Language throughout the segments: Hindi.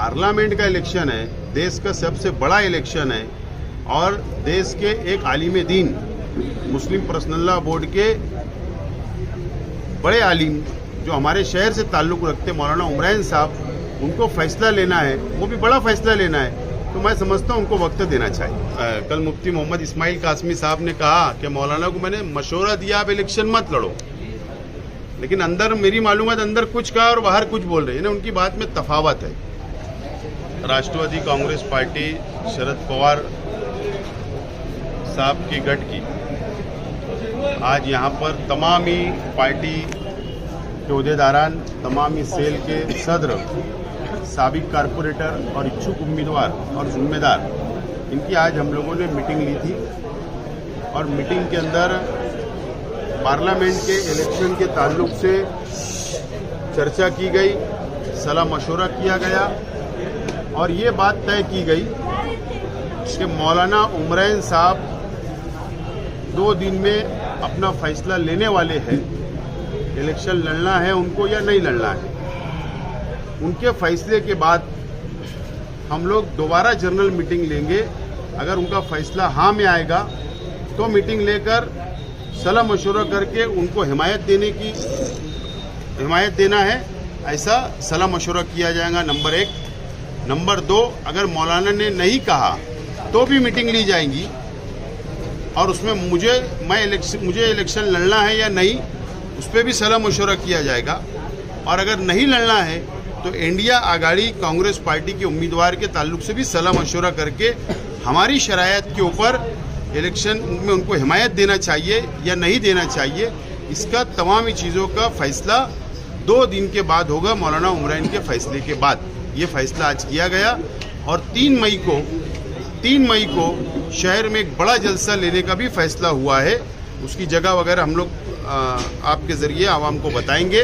पार्लियामेंट का इलेक्शन है, देश का सबसे बड़ा इलेक्शन है और देश के एक आलिम दीन मुस्लिम पर्सनल लॉ बोर्ड के बड़े आलिम जो हमारे शहर से ताल्लुक़ रखते मौलाना उमरान साहब, उनको फैसला लेना है, वो भी बड़ा फैसला लेना है, तो मैं समझता हूँ उनको वक्त देना चाहिए। कल मुफ्ती मोहम्मद इस्माइल कासमी साहब ने कहा कि मौलाना को मैंने मशवरा दिया आप इलेक्शन मत लड़ो, लेकिन अंदर मेरी मालूमात अंदर कुछ कहा और बाहर कुछ बोल रहे हैं, उनकी बात में तफावत है। राष्ट्रवादी कांग्रेस पार्टी शरद पवार साहब की गठ की आज यहाँ पर तमाम ही पार्टी के उहदेदारान, तमाम ही सेल के सदर, साबिक कारपोरेटर और इच्छुक उम्मीदवार और जिम्मेदार, इनकी आज हम लोगों ने मीटिंग ली थी और मीटिंग के अंदर पार्लियामेंट के इलेक्शन के ताल्लुक से चर्चा की गई, सलाह मशवरा किया गया और ये बात तय की गई कि मौलाना उमरान साहब 2 दिन में अपना फैसला लेने वाले हैं, इलेक्शन लड़ना है उनको या नहीं लड़ना है। उनके फैसले के बाद हम लोग दोबारा जनरल मीटिंग लेंगे। अगर उनका फैसला हाँ में आएगा तो मीटिंग लेकर सलाह मशवरा करके उनको हिमायत देना है, ऐसा सलाह मशवरा किया जाएगा, नंबर 1। नंबर 2, अगर मौलाना ने नहीं कहा तो भी मीटिंग ली जाएगी और उसमें मुझे इलेक्शन लड़ना है या नहीं, उस पर भी सलाह मशवरा किया जाएगा। और अगर नहीं लड़ना है तो इंडिया आघाड़ी कांग्रेस पार्टी के उम्मीदवार के ताल्लुक से भी सलाह मशवरा करके हमारी शरायत के ऊपर इलेक्शन में उनको हिमायत देना चाहिए या नहीं देना चाहिए, इसका तमाम ही चीज़ों का फैसला 2 दिन के बाद होगा। मौलाना उमरान के फैसले के बाद ये फैसला आज किया गया और 3 मई को शहर में एक बड़ा जलसा लेने का भी फैसला हुआ है। उसकी जगह वगैरह हम लोग आपके ज़रिए आवाम को बताएंगे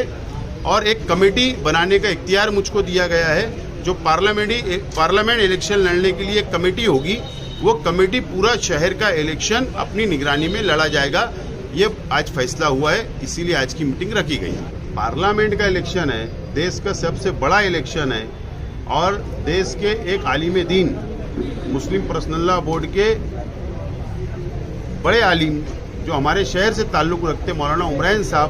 और एक कमेटी बनाने का इख्तियार मुझको दिया गया है, जो पार्लियामेंट इलेक्शन लड़ने के लिए एक कमेटी होगी। वो कमेटी पूरा शहर का इलेक्शन अपनी निगरानी में लड़ा जाएगा, ये आज फैसला हुआ है, इसीलिए आज की मीटिंग रखी गई है। पार्लियामेंट का इलेक्शन है, देश का सबसे बड़ा इलेक्शन है और देश के एक आलिम दीन मुस्लिम पर्सनल लॉ बोर्ड के बड़े आलिम जो हमारे शहर से ताल्लुक़ रखते मौलाना उमरान साहब,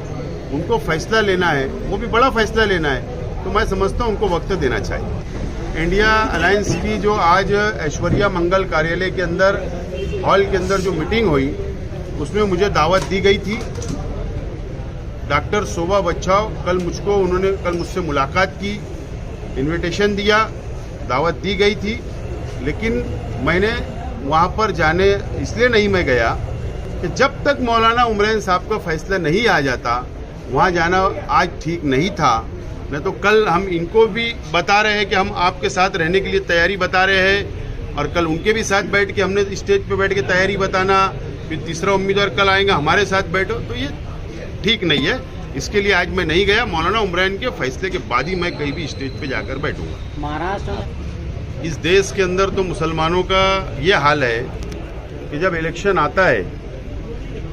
उनको फैसला लेना है, वो भी बड़ा फैसला लेना है, तो मैं समझता हूँ उनको वक्त देना चाहिए। इंडिया अलायंस की जो आज ऐश्वर्या मंगल कार्यालय के अंदर हॉल के अंदर जो मीटिंग हुई, उसमें मुझे दावत दी गई थी। डॉक्टर शोभा बच्छाव उन्होंने कल मुझसे मुलाकात की, इनविटेशन दिया, दावत दी गई थी, लेकिन मैंने वहाँ पर जाने इसलिए नहीं मैं गया कि जब तक मौलाना उमरान साहब का फैसला नहीं आ जाता वहाँ जाना आज ठीक नहीं था। नहीं तो कल हम इनको भी बता रहे हैं कि हम आपके साथ रहने के लिए तैयारी बता रहे हैं और कल उनके भी साथ बैठ के हमने स्टेज पे बैठ के तैयारी बताना, फिर तीसरा उम्मीदवार कल आएगा हमारे साथ बैठो, तो ये ठीक नहीं है। इसके लिए आज मैं नहीं गया। मौलाना उमरान के फैसले के बाद ही मैं कहीं भी स्टेज पे जाकर बैठूंगा। महाराष्ट्र इस देश के अंदर तो मुसलमानों का ये हाल है कि जब इलेक्शन आता है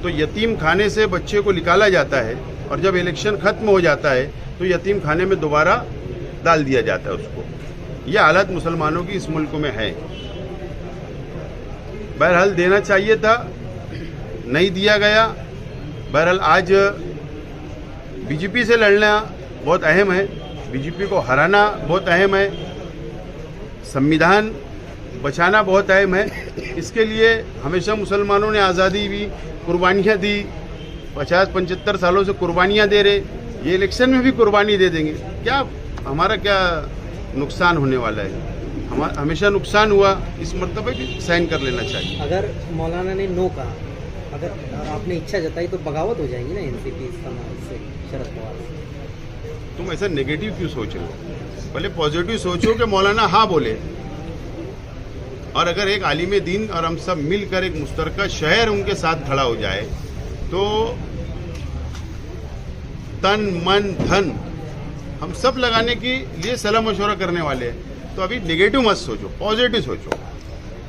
तो यतीम खाने से बच्चे को निकाला जाता है और जब इलेक्शन खत्म हो जाता है तो यतीम खाने में दोबारा डाल दिया जाता है उसको। यह हालत मुसलमानों की इस मुल्क में है। बहरहाल देना चाहिए था, नहीं दिया गया। बहरहाल आज बीजेपी से लड़ना बहुत अहम है, बीजेपी को हराना बहुत अहम है, संविधान बचाना बहुत अहम है। इसके लिए हमेशा मुसलमानों ने आज़ादी भी कुर्बानियाँ दी, 50-75 सालों से कुर्बानियाँ दे रहे, ये इलेक्शन में भी कुर्बानी दे देंगे। क्या हमारा क्या नुकसान होने वाला है? हमारा हमेशा नुकसान हुआ, इस मर्तबे भी सहन कर लेना चाहिए। अगर मौलाना ने नो कहा, अगर आपने इच्छा जताई तो बगावत हो जाएगी ना एनसीपी से, शरद पवार। तुम ऐसा नेगेटिव क्यों सोच रहे हो? पहले पॉजिटिव सोचो कि मौलाना हाँ बोले, और अगर एक आलिम दीन और हम सब मिलकर एक मुश्तरका शहर उनके साथ खड़ा हो जाए तो तन मन धन हम सब लगाने के लिए सलाह मशवरा करने वाले हैं। तो अभी नेगेटिव मत सोचो, पॉजिटिव सोचो।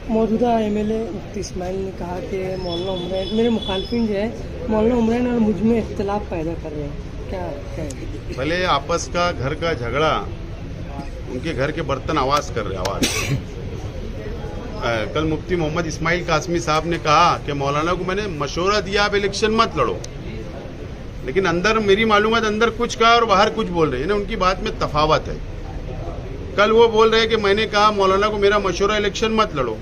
मौजूदा एमएलए मुफ्ती इस्माइल ने कहा कि मौलाना उमरान, मेरे मुखालफिन जो है मौलाना उमरान और मुझ में इख्तिलाफ पैदा कर रहे हैं, क्या कहें? भले आपस का घर का झगड़ा उनके घर के बर्तन आवाज़ कर रहे आवाज़। कल मुफ्ती मोहम्मद इस्माइल कासमी साहब ने कहा कि मौलाना को मैंने मशवरा दिया आप इलेक्शन मत लड़ो, लेकिन अंदर मेरी मालूमात अंदर कुछ कहा और बाहर कुछ बोल रहे हैं ना, उनकी बात में तफावत है। कल वो बोल रहे हैं कि मैंने कहा मौलाना को मेरा मशवरा इलेक्शन मत लड़ो,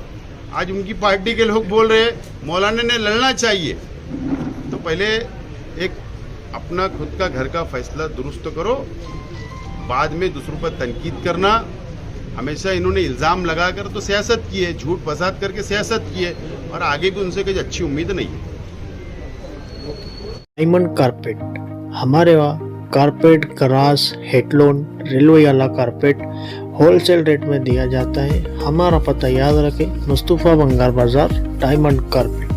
आज उनकी पार्टी के लोग बोल रहे हैं मौलाना ने लड़ना चाहिए। तो पहले एक अपना खुद का घर का फैसला दुरुस्त करो, बाद में दूसरों पर तनकीद करना। हमेशा इन्होंने इल्ज़ाम लगाकर तो सियासत की है, झूठ फसाद करके सियासत की है, और आगे भी उनसे कोई अच्छी उम्मीद नहीं है। डायमंड कारपेट, हमारे वहाँ कारपेट, गराज, हेडलोन, रेलवे वाला कारपेट होलसेल रेट में दिया जाता है। हमारा पता याद रखें, मुस्तफ़ा बंगार बाजार, डायमंड कारपेट।